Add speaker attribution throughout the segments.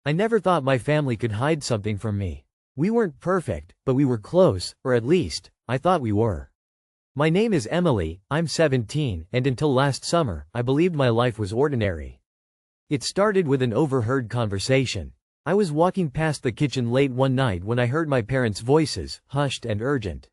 Speaker 1: I never thought my family could hide something from me. We weren't perfect, but we were close, or at least, I thought we were. My name is Emily, I'm 17, and until last summer, I believed my life was ordinary. It started with an overheard conversation. I was walking past the kitchen late one night when I heard my parents' voices, hushed and urgent.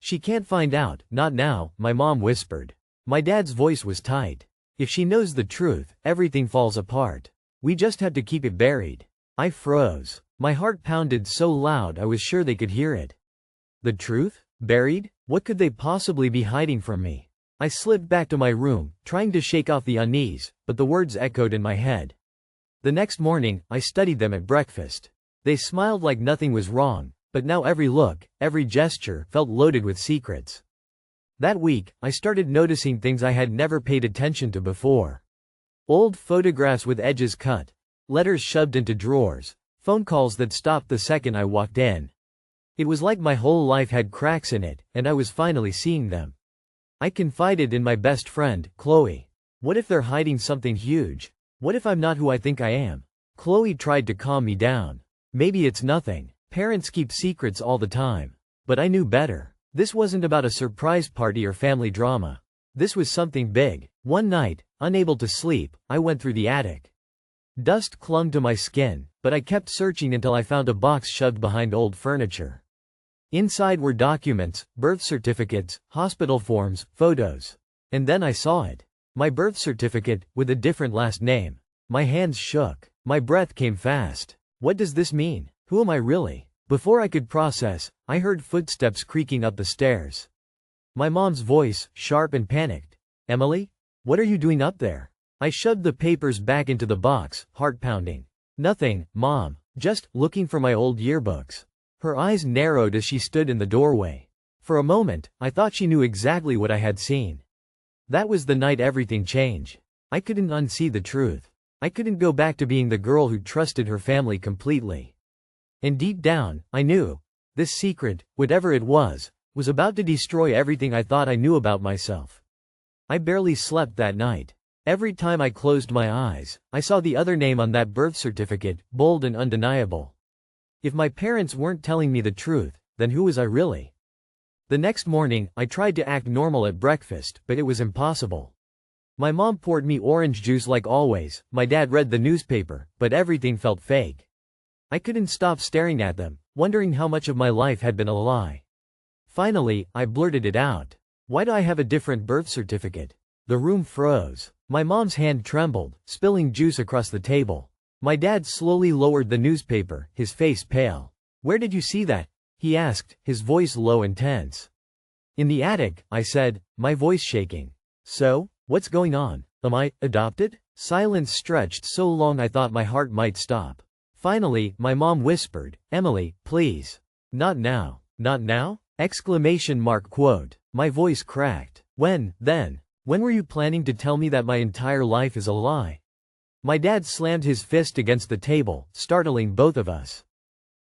Speaker 1: "She can't find out, not now," my mom whispered. My dad's voice was tight. "If she knows the truth, everything falls apart. We just have to keep it buried." I froze. My heart pounded so loud I was sure they could hear it. The truth? Buried? What could they possibly be hiding from me? I slipped back to my room, trying to shake off the unease, but the words echoed in my head. The next morning, I studied them at breakfast. They smiled like nothing was wrong, but now every look, every gesture, felt loaded with secrets. That week, I started noticing things I had never paid attention to before. Old photographs with edges cut, letters shoved into drawers, phone calls that stopped the second I walked in. It was like my whole life had cracks in it, and I was finally seeing them. I confided in my best friend, Chloe. "What if they're hiding something huge? What if I'm not who I think I am?" Chloe tried to calm me down. "Maybe it's nothing. Parents keep secrets all the time." But I knew better. This wasn't about a surprise party or family drama. This was something big. One night, unable to sleep, I went through the attic. Dust clung to my skin, but I kept searching until I found a box shoved behind old furniture. Inside were documents, birth certificates, hospital forms, photos. And then I saw it. My birth certificate, with a different last name. My hands shook. My breath came fast. What does this mean? Who am I really? Before I could process, I heard footsteps creaking up the stairs. My mom's voice, sharp and panicked. "Emily? What are you doing up there?" I shoved the papers back into the box, heart pounding. "Nothing, Mom. Just looking for my old yearbooks." Her eyes narrowed as she stood in the doorway. For a moment, I thought she knew exactly what I had seen. That was the night everything changed. I couldn't unsee the truth. I couldn't go back to being the girl who trusted her family completely. And deep down, I knew. This secret, whatever it was about to destroy everything I thought I knew about myself. I barely slept that night. Every time I closed my eyes, I saw the other name on that birth certificate, bold and undeniable. If my parents weren't telling me the truth, then who was I really? The next morning, I tried to act normal at breakfast, but it was impossible. My mom poured me orange juice like always, my dad read the newspaper, but everything felt fake. I couldn't stop staring at them, wondering how much of my life had been a lie. Finally, I blurted it out. "Why do I have a different birth certificate?" The room froze. My mom's hand trembled, spilling juice across the table. My dad slowly lowered the newspaper, his face pale. "Where did you see that?" he asked, his voice low and tense. "In the attic," I said, my voice shaking. "So? What's going on? Am I adopted?" Silence stretched so long I thought my heart might stop. Finally, my mom whispered, "Emily, please. Not now." "Not now?" Exclamation mark quote. My voice cracked. "When, then? When were you planning to tell me that my entire life is a lie?" My dad slammed his fist against the table, startling both of us.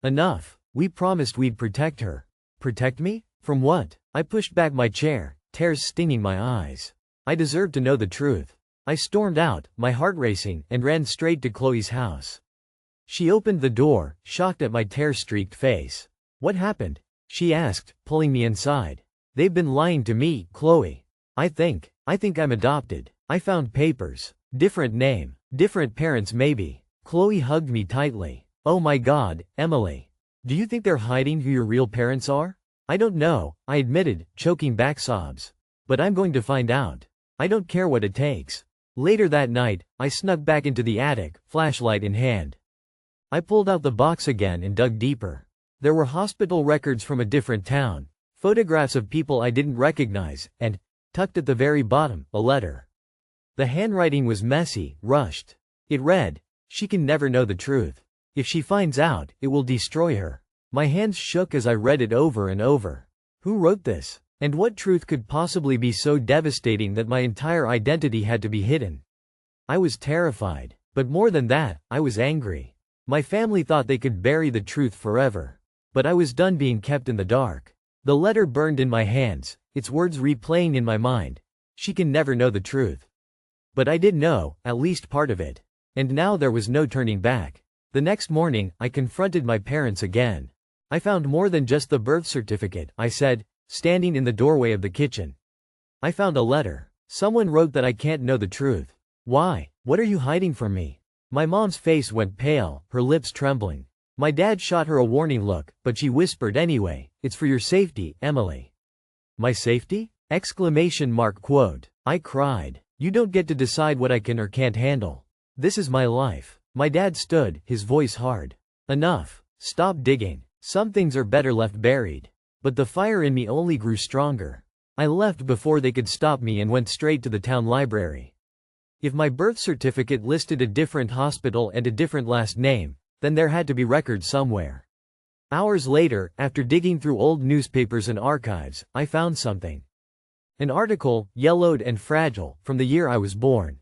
Speaker 1: "Enough. We promised we'd protect her." "Protect me? From what?" I pushed back my chair, tears stinging my eyes. I deserved to know the truth. I stormed out, my heart racing, and ran straight to Chloe's house. She opened the door, shocked at my tear-streaked face. "What happened?" she asked, pulling me inside. "They've been lying to me, Chloe. I think I'm adopted. I found papers. Different name. Different parents maybe." Chloe hugged me tightly. "Oh my God, Emily. Do you think they're hiding who your real parents are?" "I don't know," I admitted, choking back sobs. "But I'm going to find out. I don't care what it takes." Later that night, I snuck back into the attic, flashlight in hand. I pulled out the box again and dug deeper. There were hospital records from a different town, photographs of people I didn't recognize, and, tucked at the very bottom, a letter. The handwriting was messy, rushed. It read, "She can never know the truth. If she finds out, it will destroy her." My hands shook as I read it over and over. Who wrote this? And what truth could possibly be so devastating that my entire identity had to be hidden? I was terrified. But more than that, I was angry. My family thought they could bury the truth forever. But I was done being kept in the dark. The letter burned in my hands, its words replaying in my mind. She can never know the truth. But I did know, at least part of it. And now there was no turning back. The next morning, I confronted my parents again. I found more than just the birth certificate, I said, standing in the doorway of the kitchen. I found a letter. Someone wrote that I can't know the truth. Why? What are you hiding from me? My mom's face went pale, her lips trembling. My dad shot her a warning look, but she whispered anyway, "It's for your safety, Emily." My safety? Exclamation mark quote. I cried. You don't get to decide what I can or can't handle. This is my life. My dad stood, his voice hard. Enough. Stop digging. Some things are better left buried. But the fire in me only grew stronger. I left before they could stop me and went straight to the town library. If my birth certificate listed a different hospital and a different last name, then there had to be records somewhere. Hours later, after digging through old newspapers and archives, I found something. An article, yellowed and fragile, from the year I was born.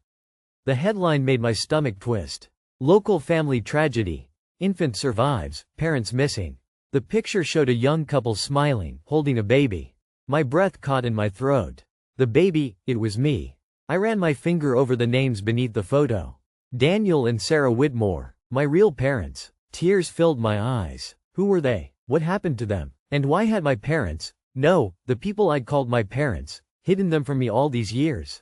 Speaker 1: The headline made my stomach twist. Local family tragedy. Infant survives, parents missing. The picture showed a young couple smiling, holding a baby. My breath caught in my throat. The baby, it was me. I ran my finger over the names beneath the photo. Daniel and Sarah Whitmore, my real parents. Tears filled my eyes. Who were they? What happened to them? And why had my parents, no, the people I'd called my parents, hidden them from me all these years?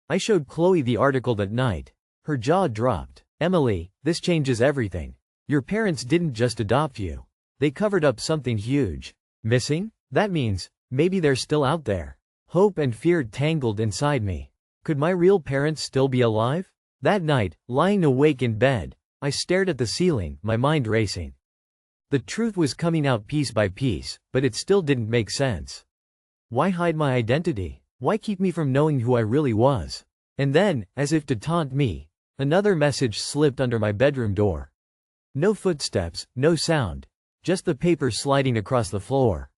Speaker 1: I showed Chloe the article that night. Her jaw dropped. Emily, this changes everything. Your parents didn't just adopt you. They covered up something huge. Missing? That means, maybe they're still out there. Hope and fear tangled inside me. Could my real parents still be alive? That night, lying awake in bed, I stared at the ceiling, my mind racing. The truth was coming out piece by piece, but it still didn't make sense. Why hide my identity? Why keep me from knowing who I really was? And then, as if to taunt me, another message slipped under my bedroom door. No footsteps, no sound, just the paper sliding across the floor.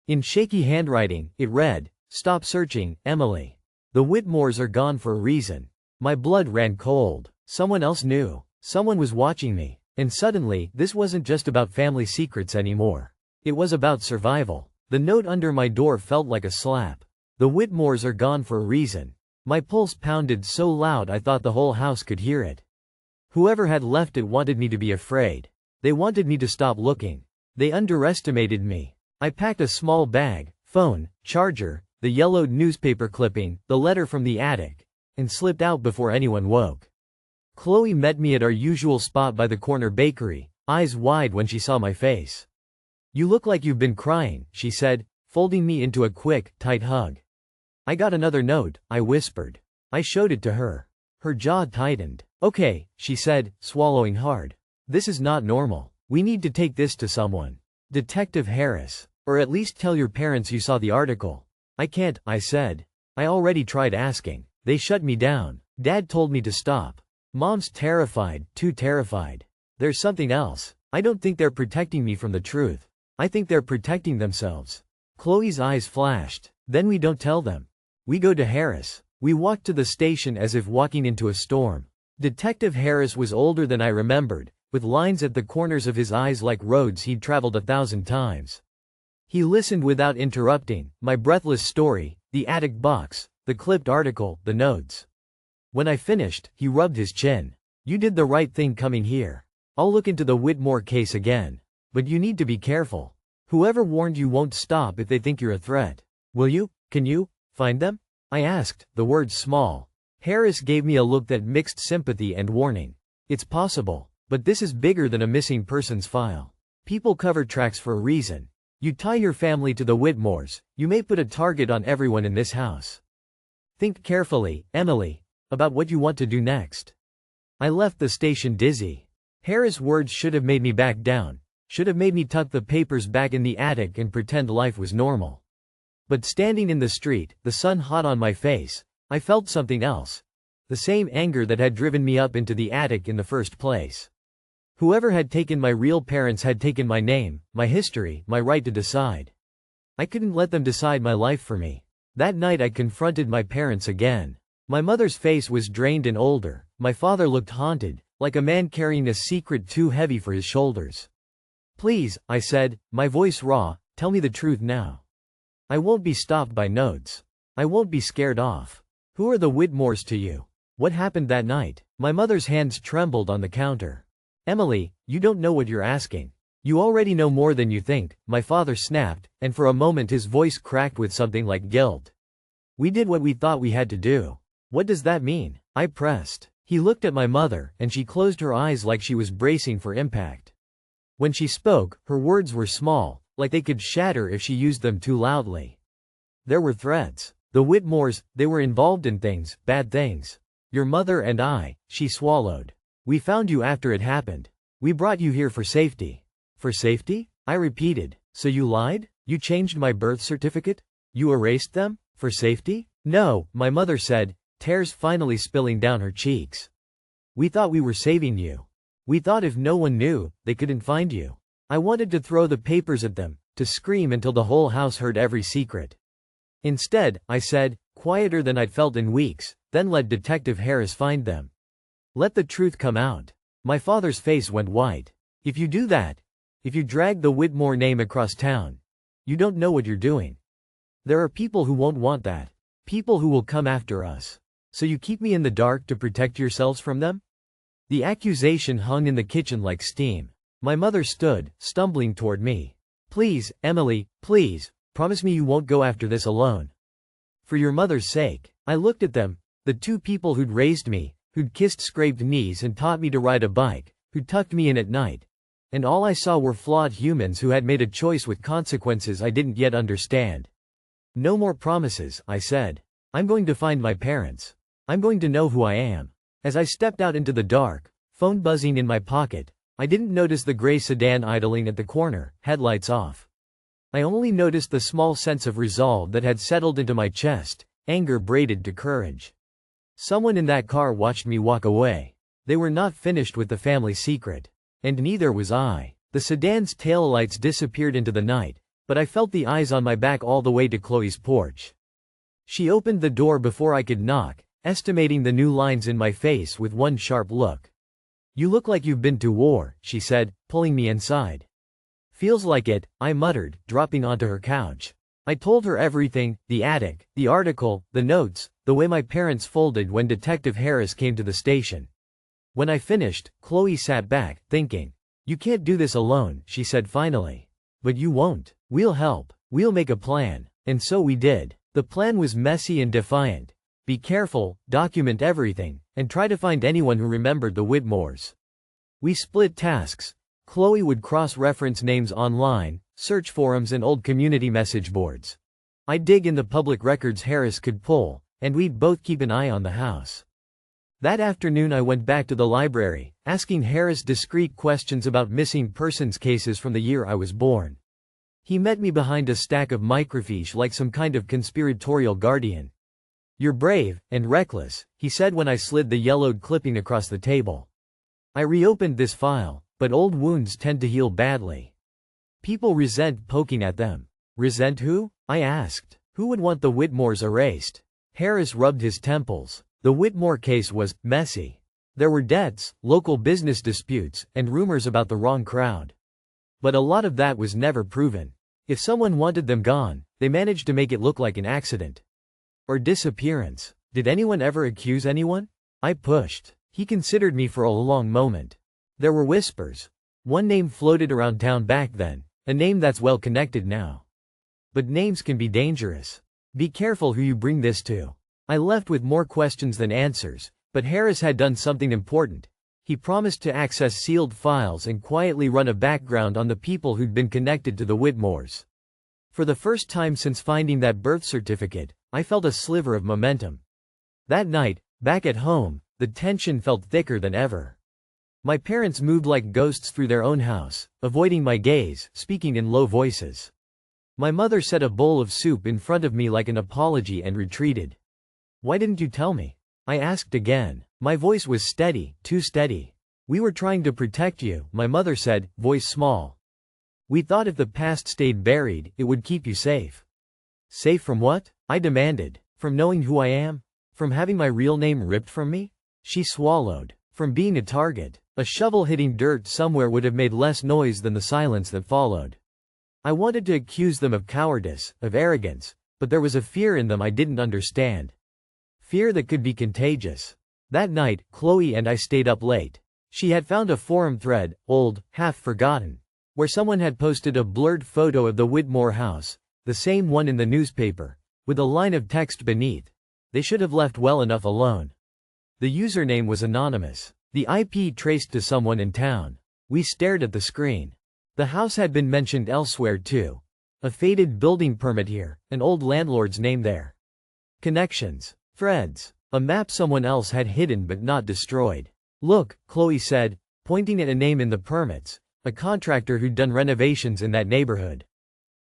Speaker 1: In shaky handwriting, it read, "Stop searching, Emily. The Whitmores are gone for a reason." My blood ran cold. Someone else knew. Someone was watching me. And suddenly, this wasn't just about family secrets anymore. It was about survival. The note under my door felt like a slap. The Whitmores are gone for a reason. My pulse pounded so loud I thought the whole house could hear it. Whoever had left it wanted me to be afraid. They wanted me to stop looking. They underestimated me. I packed a small bag, phone, charger, the yellowed newspaper clipping, the letter from the attic, and slipped out before anyone woke. Chloe met me at our usual spot by the corner bakery, eyes wide when she saw my face. "You look like you've been crying," she said, folding me into a quick, tight hug. "I got another note," I whispered. I showed it to her. Her jaw tightened. "Okay," she said, swallowing hard. "This is not normal. We need to take this to someone. Detective Harris. Or at least tell your parents you saw the article." "I can't," I said. "I already tried asking. They shut me down. Dad told me to stop. Mom's terrified, too terrified. There's something else. I don't think they're protecting me from the truth. I think they're protecting themselves." Chloe's eyes flashed. "Then we don't tell them. We go to Harris." We walked to the station as if walking into a storm. Detective Harris was older than I remembered, with lines at the corners of his eyes like roads he'd traveled 1,000 times. He listened without interrupting, my breathless story, the attic box, the clipped article, the notes. When I finished, he rubbed his chin. "You did the right thing coming here. I'll look into the Whitmore case again. But you need to be careful. Whoever warned you won't stop if they think you're a threat. Will you? Can you find them?" I asked, the words small. Harris gave me a look that mixed sympathy and warning. "It's possible. But this is bigger than a missing persons file. People cover tracks for a reason. You tie your family to the Whitmores, you may put a target on everyone in this house. Think carefully, Emily, about what you want to do next." I left the station dizzy. Harris' words should have made me back down, should have made me tuck the papers back in the attic and pretend life was normal. But standing in the street, the sun hot on my face, I felt something else. The same anger that had driven me up into the attic in the first place. Whoever had taken my real parents had taken my name, my history, my right to decide. I couldn't let them decide my life for me. That night I confronted my parents again. My mother's face was drained and older. My father looked haunted, like a man carrying a secret too heavy for his shoulders. "Please," I said, my voice raw, "tell me the truth now. I won't be stopped by notes. I won't be scared off. Who are the Whitmores to you? What happened that night?" My mother's hands trembled on the counter. Emily, you don't know what you're asking. You already know more than you think, my father snapped, and for a moment his voice cracked with something like guilt. We did what we thought we had to do. What does that mean? I pressed. He looked at my mother, and she closed her eyes like she was bracing for impact. When she spoke, her words were small, like they could shatter if she used them too loudly. There were threads. The Whitmores, they were involved in things, bad things. Your mother and I, she swallowed. We found you after it happened. We brought you here for safety. For safety? I repeated. So you lied? You changed my birth certificate? You erased them? For safety? No, my mother said, tears finally spilling down her cheeks. We thought we were saving you. We thought if no one knew, they couldn't find you. I wanted to throw the papers at them, to scream until the whole house heard every secret. Instead, I said, quieter than I'd felt in weeks, then let Detective Harris find them. Let the truth come out. My father's face went white. If you do that, if you drag the Whitmore name across town, you don't know what you're doing. There are people who won't want that. People who will come after us. So you keep me in the dark to protect yourselves from them? The accusation hung in the kitchen like steam. My mother stood, stumbling toward me. Please, Emily, please, promise me you won't go after this alone. For your mother's sake. I looked at them, the two people who'd raised me, who'd kissed scraped knees and taught me to ride a bike, who'd tucked me in at night. And all I saw were flawed humans who had made a choice with consequences I didn't yet understand. No more promises, I said. I'm going to find my parents. I'm going to know who I am. As I stepped out into the dark, phone buzzing in my pocket, I didn't notice the gray sedan idling at the corner, headlights off. I only noticed the small sense of resolve that had settled into my chest, anger braided to courage. Someone in that car watched me walk away. They were not finished with the family secret. And neither was I. The sedan's taillights disappeared into the night, but I felt the eyes on my back all the way to Chloe's porch. She opened the door before I could knock, estimating the new lines in my face with one sharp look. You look like you've been to war, she said, pulling me inside. Feels like it, I muttered, dropping onto her couch. I told her everything, the attic, the article, the notes, the way my parents folded when Detective Harris came to the station. When I finished, Chloe sat back, thinking. You can't do this alone, she said finally. But you won't. We'll help. We'll make a plan. And so we did. The plan was messy and defiant. Be careful, document everything, and try to find anyone who remembered the Whitmores. We split tasks. Chloe would cross-reference names online, search forums and old community message boards. I'd dig in the public records Harris could pull, and we'd both keep an eye on the house. That afternoon I went back to the library, asking Harris discreet questions about missing persons cases from the year I was born. He met me behind a stack of microfiche like some kind of conspiratorial guardian. You're brave, and reckless, he said when I slid the yellowed clipping across the table. I reopened this file, but old wounds tend to heal badly. People resent poking at them. Resent who? I asked. Who would want the Whitmores erased? Harris rubbed his temples. The Whitmore case was messy. There were debts, local business disputes, and rumors about the wrong crowd. But a lot of that was never proven. If someone wanted them gone, they managed to make it look like an accident. Or disappearance. Did anyone ever accuse anyone? I pushed. He considered me for a long moment. There were whispers. One name floated around town back then, a name that's well connected now. But names can be dangerous. Be careful who you bring this to. I left with more questions than answers, but Harris had done something important. He promised to access sealed files and quietly run a background on the people who'd been connected to the Whitmores. For the first time since finding that birth certificate, I felt a sliver of momentum. That night, back at home, the tension felt thicker than ever. My parents moved like ghosts through their own house, avoiding my gaze, speaking in low voices. My mother set a bowl of soup in front of me like an apology and retreated. Why didn't you tell me? I asked again. My voice was steady, too steady. We were trying to protect you, my mother said, voice small. We thought if the past stayed buried, it would keep you safe. Safe from what? I demanded. From knowing who I am? From having my real name ripped from me? She swallowed. From being a target. A shovel hitting dirt somewhere would have made less noise than the silence that followed. I wanted to accuse them of cowardice, of arrogance, but there was a fear in them I didn't understand. Fear that could be contagious. That night, Chloe and I stayed up late. She had found a forum thread, old, half forgotten, where someone had posted a blurred photo of the Whitmore house, the same one in the newspaper, with a line of text beneath. They should have left well enough alone. The username was anonymous. The IP traced to someone in town. We stared at the screen. The house had been mentioned elsewhere too. A faded building permit here, an old landlord's name there. Connections. Threads. A map someone else had hidden but not destroyed. Look, Chloe said, pointing at a name in the permits, a contractor who'd done renovations in that neighborhood.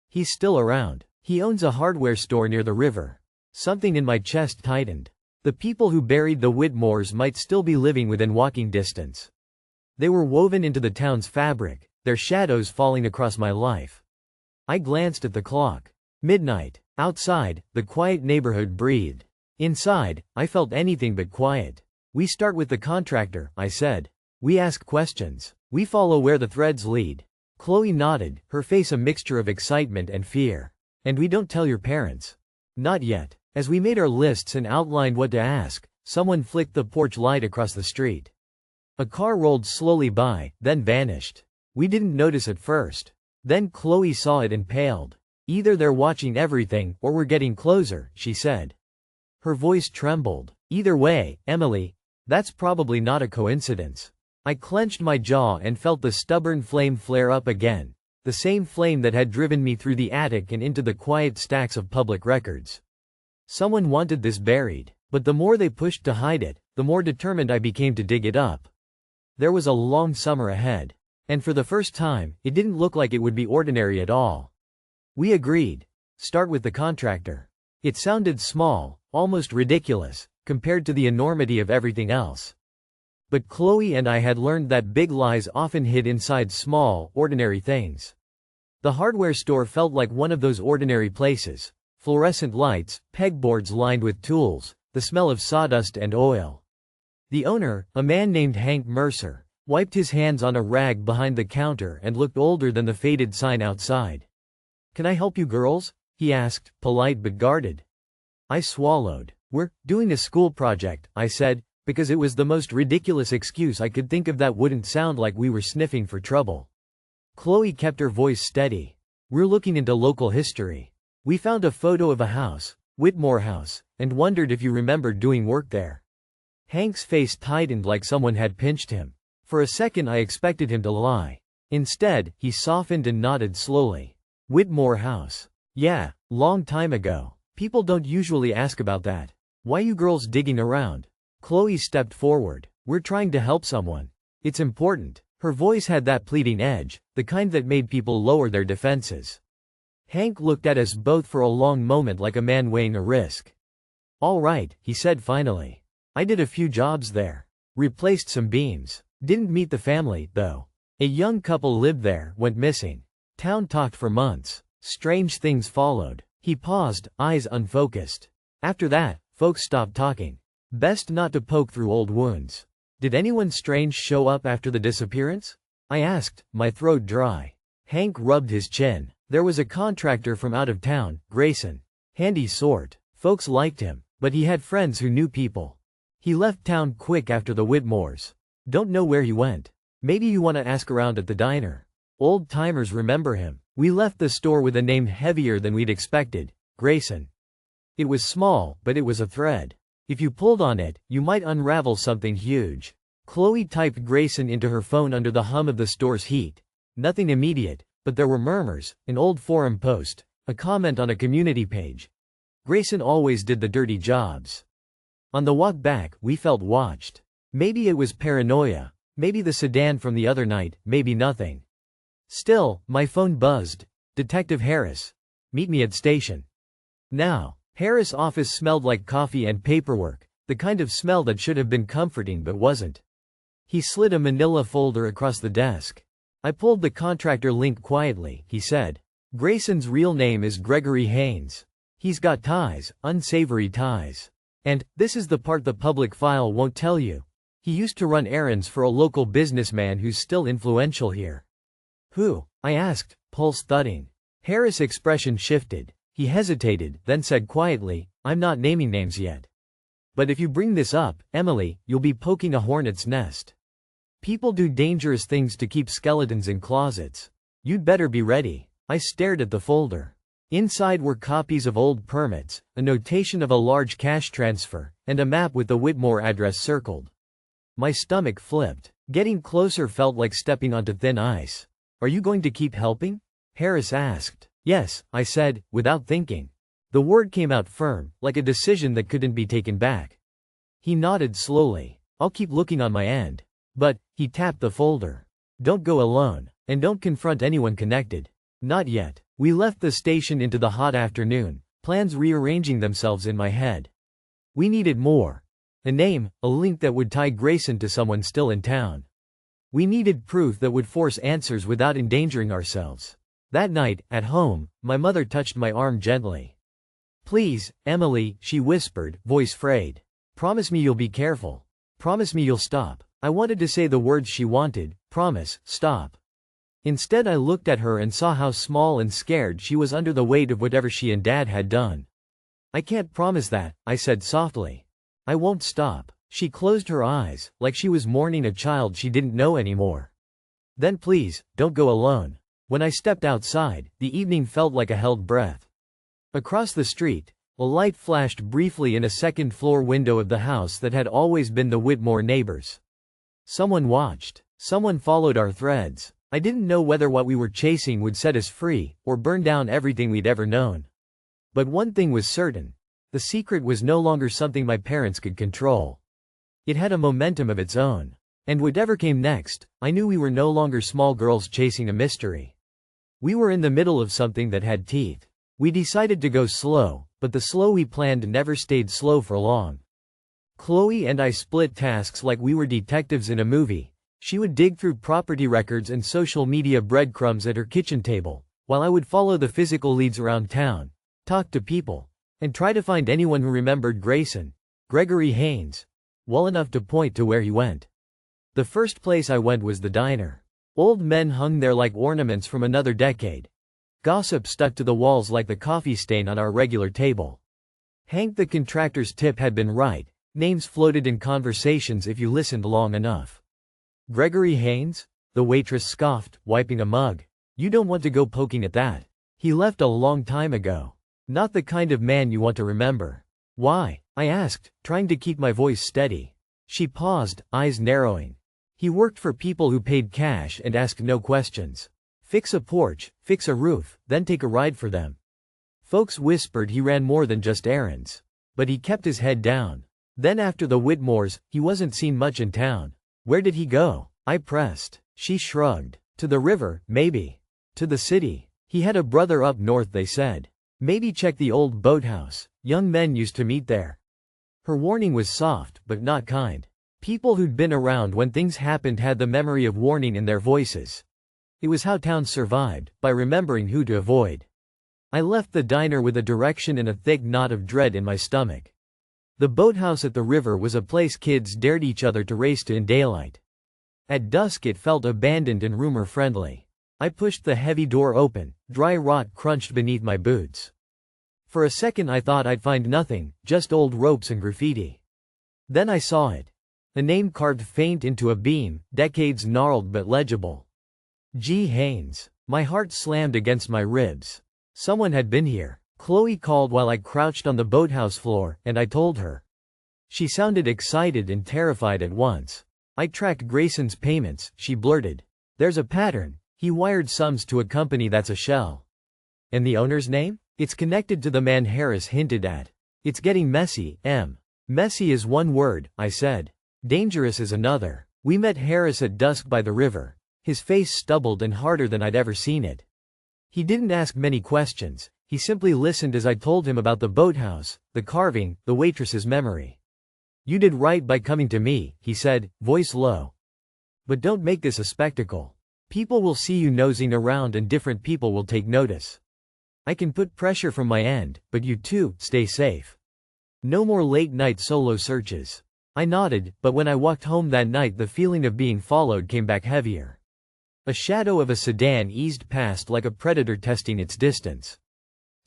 Speaker 1: He's still around. He owns a hardware store near the river. Something in my chest tightened. The people who buried the Whitmores might still be living within walking distance. They were woven into the town's fabric, their shadows falling across my life. I glanced at the clock. Midnight. Outside, the quiet neighborhood breathed. Inside, I felt anything but quiet. We start with the contractor, I said. We ask questions. We follow where the threads lead. Chloe nodded, her face a mixture of excitement and fear. And we don't tell your parents. Not yet. As we made our lists and outlined what to ask, someone flicked the porch light across the street. A car rolled slowly by, then vanished. We didn't notice at first. Then Chloe saw it and paled. Either they're watching everything, or we're getting closer, she said. Her voice trembled. Either way, Emily, that's probably not a coincidence. I clenched my jaw and felt the stubborn flame flare up again, the same flame that had driven me through the attic and into the quiet stacks of public records. Someone wanted this buried, but the more they pushed to hide it, the more determined I became to dig it up. There was a long summer ahead, and for the first time, it didn't look like it would be ordinary at all. We agreed. Start with the contractor. It sounded small, almost ridiculous, compared to the enormity of everything else. But Chloe and I had learned that big lies often hid inside small, ordinary things. The hardware store felt like one of those ordinary places. Fluorescent lights, pegboards lined with tools, the smell of sawdust and oil. The owner, a man named Hank Mercer, wiped his hands on a rag behind the counter and looked older than the faded sign outside. Can I help you girls? He asked, polite but guarded. I swallowed. We're doing a school project, I said, because it was the most ridiculous excuse I could think of that wouldn't sound like we were sniffing for trouble. Chloe kept her voice steady. We're looking into local history. We found a photo of a house, Whitmore House, and wondered if you remembered doing work there. Hank's face tightened like someone had pinched him. For a second I expected him to lie. Instead, he softened and nodded slowly. Whitmore House. Yeah, long time ago. People don't usually ask about that. Why you girls digging around? Chloe stepped forward. We're trying to help someone. It's important. Her voice had that pleading edge, the kind that made people lower their defenses. Hank looked at us both for a long moment like a man weighing a risk. All right, he said finally. I did a few jobs there. Replaced some beams. Didn't meet the family, though. A young couple lived there, went missing. Town talked for months. Strange things followed. He paused, eyes unfocused. After that, folks stopped talking. Best not to poke through old wounds. Did anyone strange show up after the disappearance? I asked, my throat dry. Hank rubbed his chin. There was a contractor from out of town, Grayson. Handy sort. Folks liked him, but he had friends who knew people. He left town quick after the Whitmores. Don't know where he went. Maybe you want to ask around at the diner. Old timers remember him. We left the store with a name heavier than we'd expected, Grayson. It was small, but it was a thread. If you pulled on it, you might unravel something huge. Chloe typed Grayson into her phone under the hum of the store's heat. Nothing immediate, but there were murmurs, an old forum post, a comment on a community page. Grayson always did the dirty jobs. On the walk back, we felt watched. Maybe it was paranoia, maybe the sedan from the other night, maybe nothing. Still, my phone buzzed. Detective Harris. Meet me at station. Now. Harris' office smelled like coffee and paperwork, the kind of smell that should have been comforting but wasn't. He slid a manila folder across the desk. I pulled the contractor link quietly, he said. Grayson's real name is Gregory Haynes. He's got ties, unsavory ties. And, this is the part the public file won't tell you. He used to run errands for a local businessman who's still influential here. Who? I asked, pulse thudding. Harris' expression shifted. He hesitated, then said quietly, I'm not naming names yet. But if you bring this up, Emily, you'll be poking a hornet's nest. People do dangerous things to keep skeletons in closets. You'd better be ready. I stared at the folder. Inside were copies of old permits, a notation of a large cash transfer, and a map with the Whitmore address circled. My stomach flipped. Getting closer felt like stepping onto thin ice. Are you going to keep helping? Harris asked. Yes, I said, without thinking. The word came out firm, like a decision that couldn't be taken back. He nodded slowly. I'll keep looking on my end. But, he tapped the folder. Don't go alone. And don't confront anyone connected. Not yet. We left the station into the hot afternoon, plans rearranging themselves in my head. We needed more. A name, a link that would tie Grayson to someone still in town. We needed proof that would force answers without endangering ourselves. That night, at home, my mother touched my arm gently. Please, Emily, she whispered, voice frayed. Promise me you'll be careful. Promise me you'll stop. I wanted to say the words she wanted, promise, stop. Instead I looked at her and saw how small and scared she was under the weight of whatever she and Dad had done. I can't promise that, I said softly. I won't stop. She closed her eyes, like she was mourning a child she didn't know anymore. Then please, don't go alone. When I stepped outside, the evening felt like a held breath. Across the street, a light flashed briefly in a second-floor window of the house that had always been the Whitmore neighbors. Someone watched. Someone followed our threads. I didn't know whether what we were chasing would set us free, or burn down everything we'd ever known. But one thing was certain. The secret was no longer something my parents could control. It had a momentum of its own. And whatever came next, I knew we were no longer small girls chasing a mystery. We were in the middle of something that had teeth. We decided to go slow, but the slow we planned never stayed slow for long. Chloe and I split tasks like we were detectives in a movie. She would dig through property records and social media breadcrumbs at her kitchen table, while I would follow the physical leads around town, talk to people, and try to find anyone who remembered Gregory Haynes, well enough to point to where he went. The first place I went was the diner. Old men hung there like ornaments from another decade. Gossip stuck to the walls like the coffee stain on our regular table. Hank the contractor's tip had been right. Names floated in conversations if you listened long enough. Gregory Haynes? The waitress scoffed, wiping a mug. You don't want to go poking at that. He left a long time ago. Not the kind of man you want to remember. Why? I asked, trying to keep my voice steady. She paused, eyes narrowing. He worked for people who paid cash and asked no questions. Fix a porch, fix a roof, then take a ride for them. Folks whispered he ran more than just errands. But he kept his head down. Then after the Whitmores, he wasn't seen much in town. Where did he go? I pressed. She shrugged. To the river, maybe. To the city. He had a brother up north, they said. Maybe check the old boathouse. Young men used to meet there. Her warning was soft, but not kind. People who'd been around when things happened had the memory of warning in their voices. It was how towns survived, by remembering who to avoid. I left the diner with a direction and a thick knot of dread in my stomach. The boathouse at the river was a place kids dared each other to race to in daylight. At dusk it felt abandoned and rumor-friendly. I pushed the heavy door open, dry rot crunched beneath my boots. For a second I thought I'd find nothing, just old ropes and graffiti. Then I saw it. A name carved faint into a beam, decades gnarled but legible. G. Haynes. My heart slammed against my ribs. Someone had been here. Chloe called while I crouched on the boathouse floor, and I told her. She sounded excited and terrified at once. I tracked Grayson's payments, she blurted. There's a pattern. He wired sums to a company that's a shell. And the owner's name? It's connected to the man Harris hinted at. It's getting messy, M. Messy is one word, I said. Dangerous is another. We met Harris at dusk by the river. His face stubbled and harder than I'd ever seen it. He didn't ask many questions. He simply listened as I told him about the boathouse, the carving, the waitress's memory. You did right by coming to me, he said, voice low. But don't make this a spectacle. People will see you nosing around and different people will take notice. I can put pressure from my end, but you too, stay safe. No more late-night solo searches. I nodded, but when I walked home that night the feeling of being followed came back heavier. A shadow of a sedan eased past like a predator testing its distance.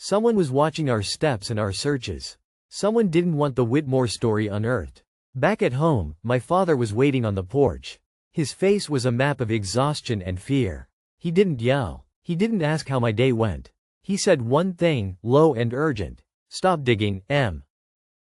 Speaker 1: Someone was watching our steps and our searches. Someone didn't want the Whitmore story unearthed. Back at home, my father was waiting on the porch. His face was a map of exhaustion and fear. He didn't yell. He didn't ask how my day went. He said one thing, low and urgent. "Stop digging, Em.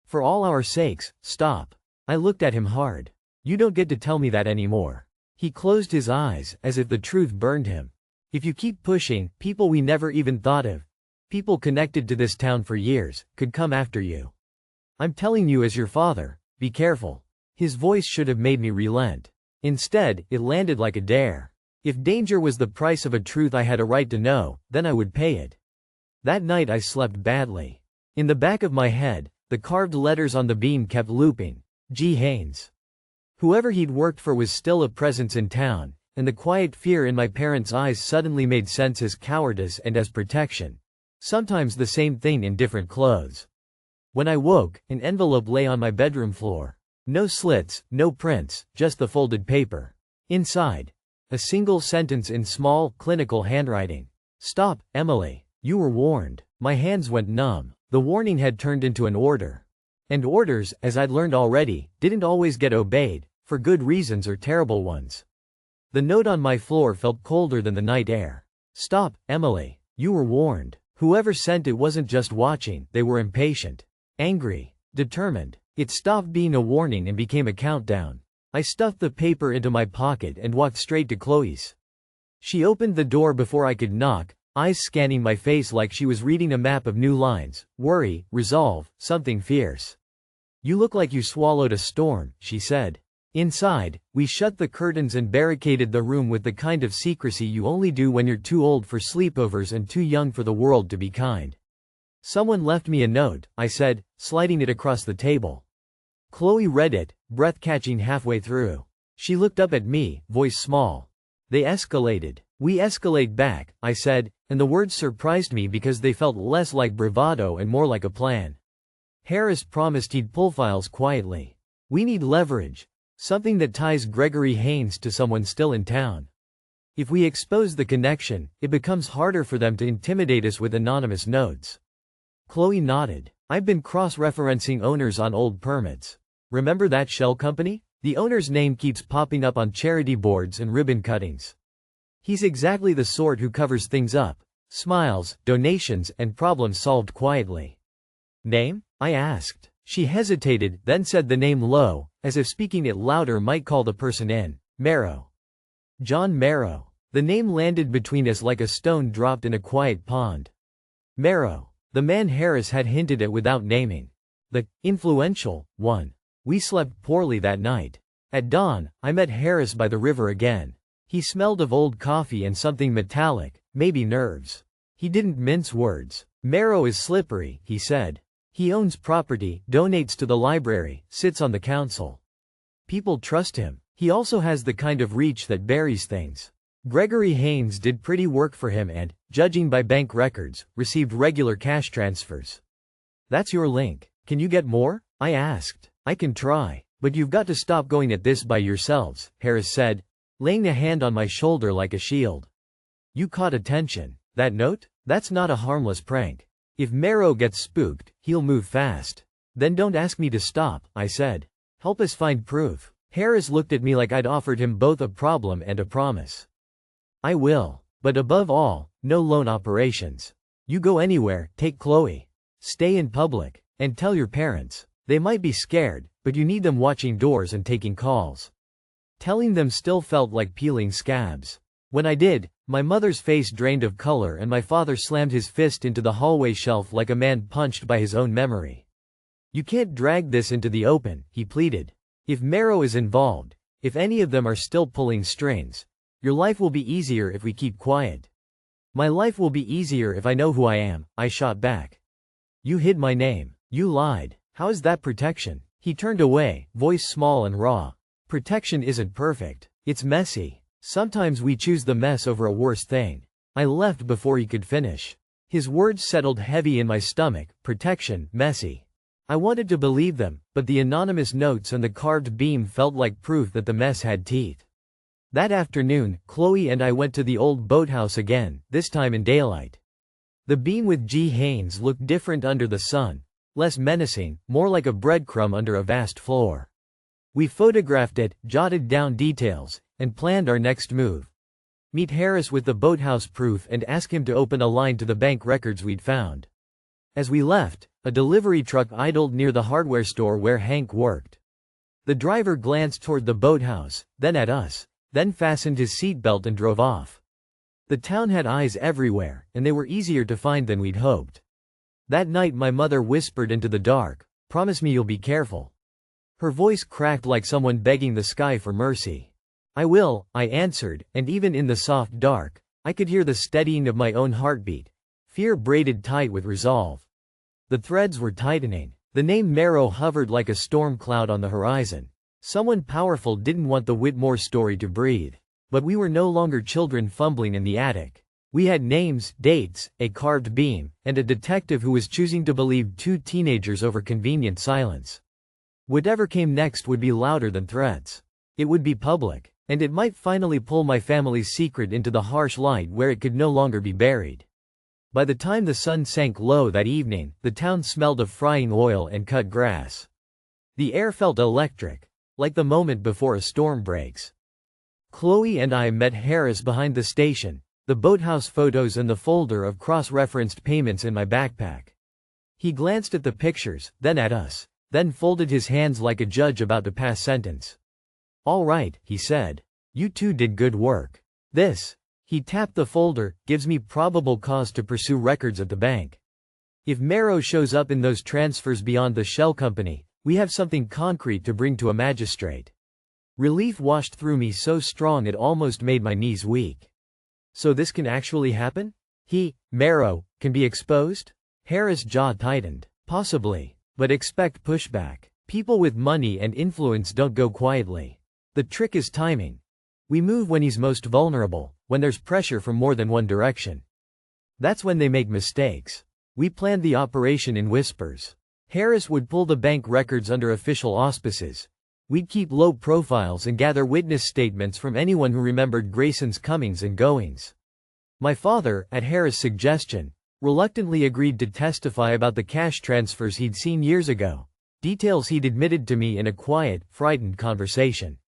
Speaker 1: For all our sakes, stop." I looked at him hard. "You don't get to tell me that anymore." He closed his eyes, as if the truth burned him. "If you keep pushing, people we never even thought of, people connected to this town for years, could come after you. I'm telling you as your father, be careful." His voice should have made me relent. Instead, it landed like a dare. If danger was the price of a truth I had a right to know, then I would pay it. That night I slept badly. In the back of my head, the carved letters on the beam kept looping. G. Haynes. Whoever he'd worked for was still a presence in town, and the quiet fear in my parents' eyes suddenly made sense as cowardice and as protection. Sometimes the same thing in different clothes. When I woke, an envelope lay on my bedroom floor. No slits, no prints, just the folded paper. Inside, a single sentence in small, clinical handwriting. "Stop, Emily. You were warned." My hands went numb. The warning had turned into an order. And orders, as I'd learned already, didn't always get obeyed, for good reasons or terrible ones. The note on my floor felt colder than the night air. "Stop, Emily. You were warned." Whoever sent it wasn't just watching, they were impatient. Angry. Determined. It stopped being a warning and became a countdown. I stuffed the paper into my pocket and walked straight to Chloe's. She opened the door before I could knock, eyes scanning my face like she was reading a map of new lines. "Worry, resolve, something fierce. You look like you swallowed a storm," she said. Inside, we shut the curtains and barricaded the room with the kind of secrecy you only do when you're too old for sleepovers and too young for the world to be kind. "Someone left me a note," I said, sliding it across the table. Chloe read it, breath catching halfway through. She looked up at me, voice small. "They escalated." "We escalate back," I said, and the words surprised me because they felt less like bravado and more like a plan. "Harris promised he'd pull files quietly. We need leverage. Something that ties Gregory Haynes to someone still in town. If we expose the connection, it becomes harder for them to intimidate us with anonymous notes." Chloe nodded. "I've been cross-referencing owners on old permits. Remember that shell company? The owner's name keeps popping up on charity boards and ribbon cuttings. He's exactly the sort who covers things up. Smiles, donations, and problems solved quietly." "Name?" I asked. She hesitated, then said the name low, as if speaking it louder might call the person in. "Marrow. John Marrow." The name landed between us like a stone dropped in a quiet pond. Marrow. The man Harris had hinted at without naming. The influential one. We slept poorly that night. At dawn, I met Harris by the river again. He smelled of old coffee and something metallic, maybe nerves. He didn't mince words. "Marrow is slippery," he said. "He owns property, donates to the library, sits on the council. People trust him. He also has the kind of reach that buries things. Gregory Haynes did pretty work for him and, judging by bank records, received regular cash transfers." "That's your link. Can you get more?" I asked. "I can try. But you've got to stop going at this by yourselves," Harris said, laying a hand on my shoulder like a shield. "You caught attention. That note? That's not a harmless prank. If Marrow gets spooked, he'll move fast." "Then don't ask me to stop," I said. "Help us find proof." Harris looked at me like I'd offered him both a problem and a promise. "I will. But above all, no loan operations. You go anywhere, take Chloe. Stay in public. And tell your parents. They might be scared, but you need them watching doors and taking calls." Telling them still felt like peeling scabs. When I did, my mother's face drained of color and my father slammed his fist into the hallway shelf like a man punched by his own memory. "You can't drag this into the open," he pleaded. "If Marrow is involved, if any of them are still pulling strings, your life will be easier if we keep quiet." "My life will be easier if I know who I am," I shot back. "You hid my name. You lied. How is that protection?" He turned away, voice small and raw. "Protection isn't perfect. It's messy. Sometimes we choose the mess over a worse thing." I left before he could finish. His words settled heavy in my stomach. Protection, messy. I wanted to believe them, but the anonymous notes and the carved beam felt like proof that the mess had teeth. That afternoon, Chloe and I went to the old boathouse again, this time in daylight. The beam with G. Haynes looked different under the sun, less menacing, more like a breadcrumb under a vast floor. We photographed it, jotted down details, and planned our next move. Meet Harris with the boathouse proof and ask him to open a line to the bank records we'd found. As we left, a delivery truck idled near the hardware store where Hank worked. The driver glanced toward the boathouse, then at us, then fastened his seatbelt and drove off. The town had eyes everywhere, and they were easier to find than we'd hoped. That night my mother whispered into the dark, "Promise me you'll be careful." Her voice cracked like someone begging the sky for mercy. "I will," I answered, and even in the soft dark, I could hear the steadying of my own heartbeat, fear braided tight with resolve. The threads were tightening. The name Marrow hovered like a storm cloud on the horizon. Someone powerful didn't want the Whitmore story to breathe. But we were no longer children fumbling in the attic. We had names, dates, a carved beam, and a detective who was choosing to believe two teenagers over convenient silence. Whatever came next would be louder than threats. It would be public, and it might finally pull my family's secret into the harsh light where it could no longer be buried. By the time the sun sank low that evening, the town smelled of frying oil and cut grass. The air felt electric, like the moment before a storm breaks. Chloe and I met Harris behind the station, the boathouse photos and the folder of cross-referenced payments in my backpack. He glanced at the pictures, then at us, then folded his hands like a judge about to pass sentence. "All right," he said. "You two did good work. This," he tapped the folder, "gives me probable cause to pursue records at the bank. If Marrow shows up in those transfers beyond the shell company, we have something concrete to bring to a magistrate." Relief washed through me so strong it almost made my knees weak. So this can actually happen? Marrow, can be exposed? Harris' jaw tightened. Possibly. But expect pushback. People with money and influence don't go quietly. The trick is timing. We move when he's most vulnerable, when there's pressure from more than one direction. That's when they make mistakes. We planned the operation in whispers. Harris would pull the bank records under official auspices. We'd keep low profiles and gather witness statements from anyone who remembered Grayson's comings and goings. My father, at Harris' suggestion, reluctantly agreed to testify about the cash transfers he'd seen years ago, details he'd admitted to me in a quiet, frightened conversation.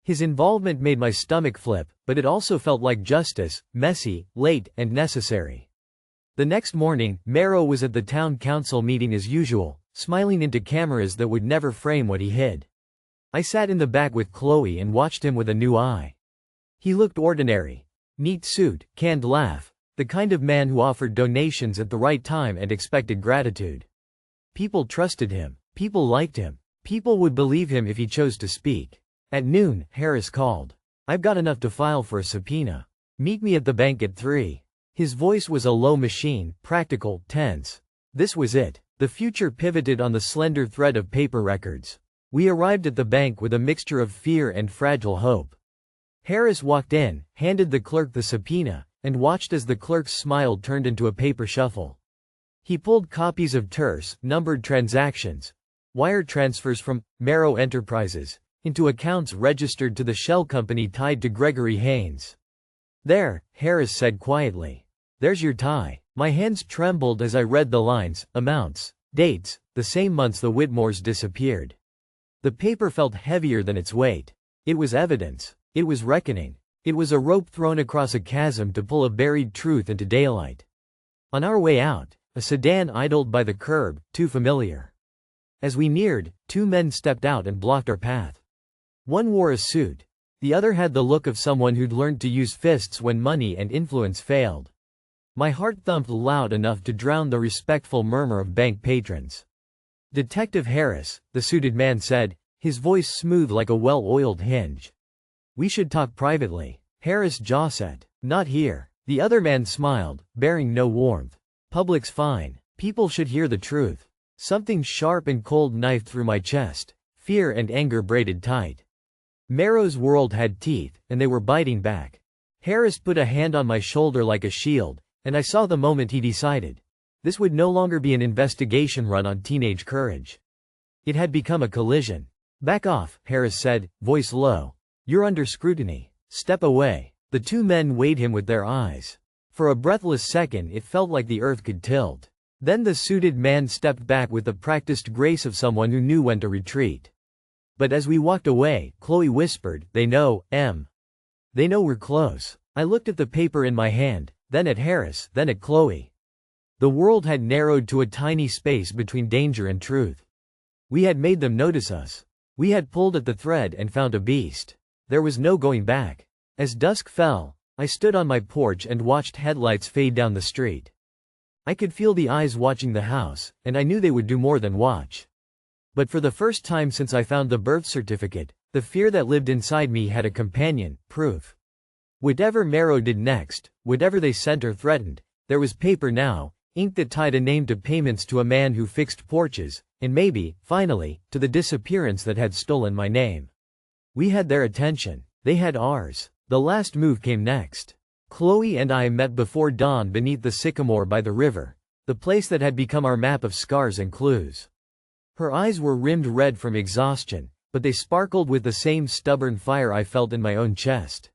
Speaker 1: His involvement made my stomach flip, but it also felt like justice, messy, late, and necessary. The next morning, Marrow was at the town council meeting as usual, smiling into cameras that would never frame what he hid. I sat in the back with Chloe and watched him with a new eye. He looked ordinary. Neat suit, canned laugh, the kind of man who offered donations at the right time and expected gratitude. People trusted him. People liked him. People would believe him if he chose to speak. At noon, Harris called. "I've got enough to file for a subpoena. Meet me at the bank at 3. His voice was a low machine, practical, tense. This was it. The future pivoted on the slender thread of paper records. We arrived at the bank with a mixture of fear and fragile hope. Harris walked in, handed the clerk the subpoena, and watched as the clerk's smile turned into a paper shuffle. He pulled copies of terse, numbered transactions, wire transfers from Marrow Enterprises, into accounts registered to the shell company tied to Gregory Haynes. "There," Harris said quietly. "There's your tie." My hands trembled as I read the lines, amounts, dates, the same months the Whitmores disappeared. The paper felt heavier than its weight. It was evidence. It was reckoning. It was a rope thrown across a chasm to pull a buried truth into daylight. On our way out, a sedan idled by the curb, too familiar. As we neared, 2 men stepped out and blocked our path. One wore a suit. The other had the look of someone who'd learned to use fists when money and influence failed. My heart thumped loud enough to drown the respectful murmur of bank patrons. "Detective Harris," the suited man said, his voice smooth like a well-oiled hinge. "We should talk privately." Harris' jaw set. "Not here." The other man smiled, bearing no warmth. "Public's fine. People should hear the truth." Something sharp and cold knifed through my chest. Fear and anger braided tight. Marrow's world had teeth, and they were biting back. Harris put a hand on my shoulder like a shield, and I saw the moment he decided. This would no longer be an investigation run on teenage courage. It had become a collision. "Back off," Harris said, voice low. "You're under scrutiny. Step away." The 2 men weighed him with their eyes. For a breathless second it felt like the earth could tilt. Then the suited man stepped back with the practiced grace of someone who knew when to retreat. But as we walked away, Chloe whispered, "They know, M." They know we're close. I looked at the paper in my hand, then at Harris, then at Chloe. The world had narrowed to a tiny space between danger and truth. We had made them notice us. We had pulled at the thread and found a beast. There was no going back. As dusk fell, I stood on my porch and watched headlights fade down the street. I could feel the eyes watching the house, and I knew they would do more than watch. But for the first time since I found the birth certificate, the fear that lived inside me had a companion, proof. Whatever Marrow did next, whatever they sent or threatened, there was paper now, ink that tied a name to payments to a man who fixed porches, and maybe, finally, to the disappearance that had stolen my name. We had their attention. They had ours. The last move came next. Chloe and I met before dawn beneath the sycamore by the river, the place that had become our map of scars and clues. Her eyes were rimmed red from exhaustion, but they sparkled with the same stubborn fire I felt in my own chest.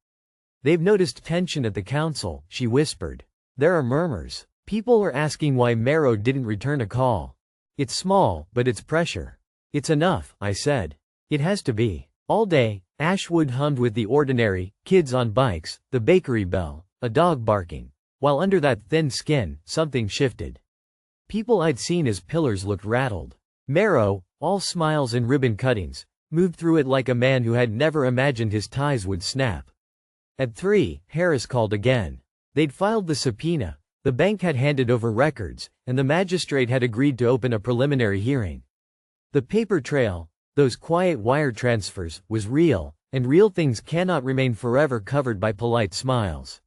Speaker 1: "They've noticed tension at the council," she whispered. "There are murmurs. People are asking why Marrow didn't return a call. It's small, but it's pressure." "It's enough," I said. "It has to be." All day, Ashwood hummed with the ordinary, kids on bikes, the bakery bell, a dog barking. While under that thin skin, something shifted. People I'd seen as pillars looked rattled. Marrow, all smiles and ribbon cuttings, moved through it like a man who had never imagined his ties would snap. At 3, Harris called again. They'd filed the subpoena, the bank had handed over records, and the magistrate had agreed to open a preliminary hearing. The paper trail, those quiet wire transfers, was real, and real things cannot remain forever covered by polite smiles.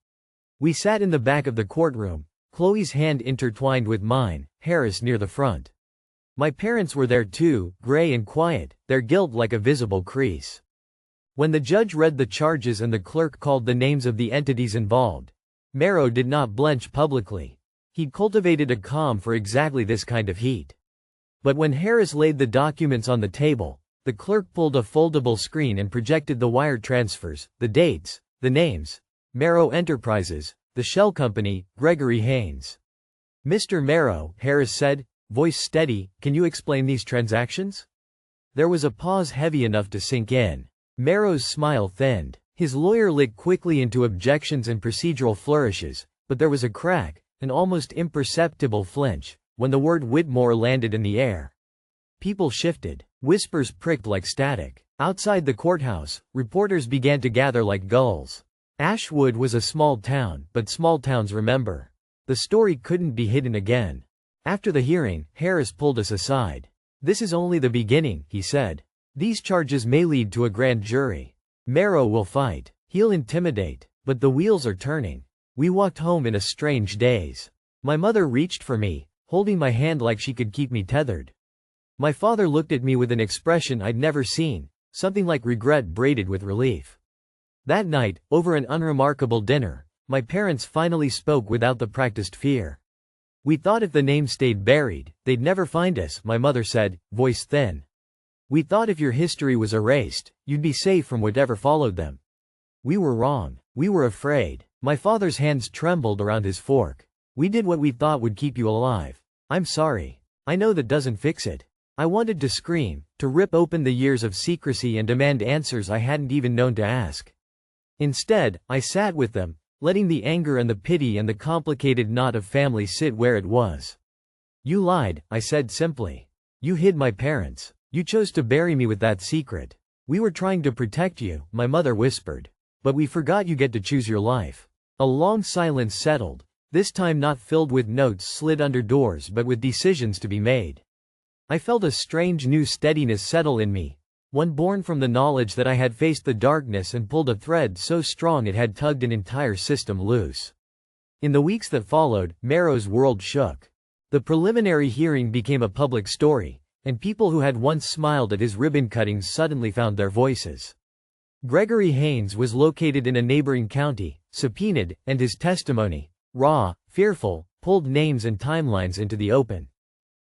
Speaker 1: We sat in the back of the courtroom, Chloe's hand intertwined with mine, Harris near the front. My parents were there too, gray and quiet, their guilt like a visible crease. When the judge read the charges and the clerk called the names of the entities involved, Marrow did not blench publicly. He'd cultivated a calm for exactly this kind of heat. But when Harris laid the documents on the table, the clerk pulled a foldable screen and projected the wire transfers, the dates, the names. Marrow Enterprises, the shell company, Gregory Haynes. "Mr. Marrow," Harris said, voice steady, "can you explain these transactions?" There was a pause heavy enough to sink in. Marrow's smile thinned. His lawyer lit quickly into objections and procedural flourishes, but there was a crack, an almost imperceptible flinch, when the word Whitmore landed in the air. People shifted. Whispers pricked like static. Outside the courthouse, reporters began to gather like gulls. Ashwood was a small town, but small towns remember. The story couldn't be hidden again. After the hearing, Harris pulled us aside. "This is only the beginning," he said. "These charges may lead to a grand jury. Marrow will fight. He'll intimidate. But the wheels are turning." We walked home in a strange daze. My mother reached for me, holding my hand like she could keep me tethered. My father looked at me with an expression I'd never seen, something like regret braided with relief. That night, over an unremarkable dinner, my parents finally spoke without the practiced fear. "We thought if the name stayed buried, they'd never find us," my mother said, voice thin. "We thought if your history was erased, you'd be safe from whatever followed them. We were wrong. We were afraid." My father's hands trembled around his fork. "We did what we thought would keep you alive. I'm sorry. I know that doesn't fix it." I wanted to scream, to rip open the years of secrecy and demand answers I hadn't even known to ask. Instead, I sat with them, letting the anger and the pity and the complicated knot of family sit where it was. "You lied," I said simply. "You hid my parents. You chose to bury me with that secret." "We were trying to protect you," my mother whispered. "But we forgot you get to choose your life." A long silence settled, this time not filled with notes slid under doors but with decisions to be made. I felt a strange new steadiness settle in me, one born from the knowledge that I had faced the darkness and pulled a thread so strong it had tugged an entire system loose. In the weeks that followed, Marrow's world shook. The preliminary hearing became a public story, and people who had once smiled at his ribbon cuttings suddenly found their voices. Gregory Haynes was located in a neighboring county, subpoenaed, and his testimony, raw, fearful, pulled names and timelines into the open.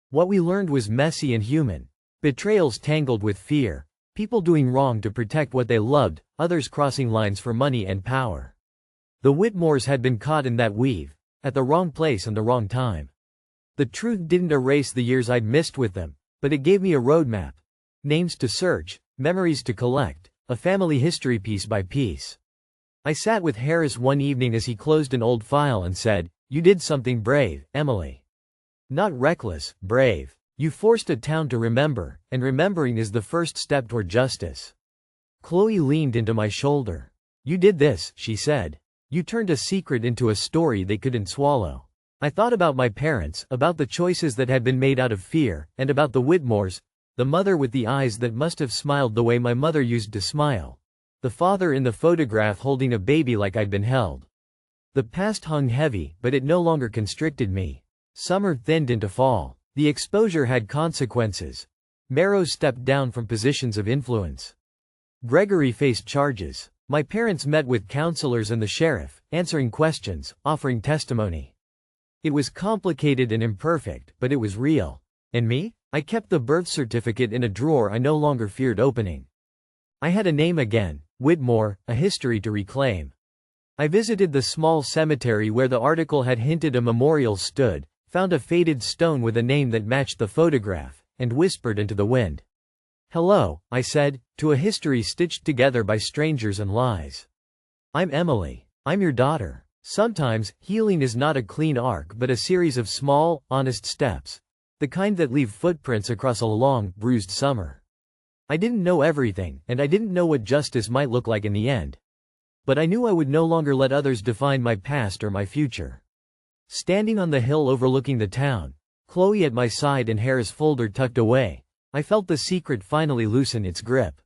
Speaker 1: What we learned was messy and human. Betrayals tangled with fear, people doing wrong to protect what they loved, others crossing lines for money and power. The Whitmores had been caught in that weave, at the wrong place and the wrong time. The truth didn't erase the years I'd missed with them, but it gave me a roadmap. Names to search, memories to collect, a family history piece by piece. I sat with Harris one evening as he closed an old file and said, "You did something brave, Emily. Not reckless, brave. You forced a town to remember, and remembering is the first step toward justice." Chloe leaned into my shoulder. "You did this," she said. "You turned a secret into a story they couldn't swallow." I thought about my parents, about the choices that had been made out of fear, and about the Whitmores, the mother with the eyes that must have smiled the way my mother used to smile. The father in the photograph holding a baby like I'd been held. The past hung heavy, but it no longer constricted me. Summer thinned into fall. The exposure had consequences. Marrows stepped down from positions of influence. Gregory faced charges. My parents met with counselors and the sheriff, answering questions, offering testimony. It was complicated and imperfect, but it was real. And me? I kept the birth certificate in a drawer I no longer feared opening. I had a name again, Whitmore, a history to reclaim. I visited the small cemetery where the article had hinted a memorial stood, found a faded stone with a name that matched the photograph, and whispered into the wind. "Hello," I said, to a history stitched together by strangers and lies. "I'm Emily. I'm your daughter." Sometimes, healing is not a clean arc but a series of small, honest steps. The kind that leave footprints across a long, bruised summer. I didn't know everything, and I didn't know what justice might look like in the end. But I knew I would no longer let others define my past or my future. Standing on the hill overlooking the town, Chloe at my side and Harris' folder tucked away, I felt the secret finally loosen its grip.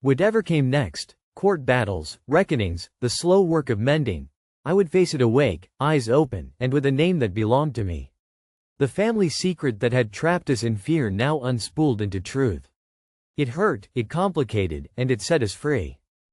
Speaker 1: Whatever came next, court battles, reckonings, the slow work of mending, I would face it awake, eyes open, and with a name that belonged to me. The family secret that had trapped us in fear now unspooled into truth. It hurt, it complicated, and it set us free.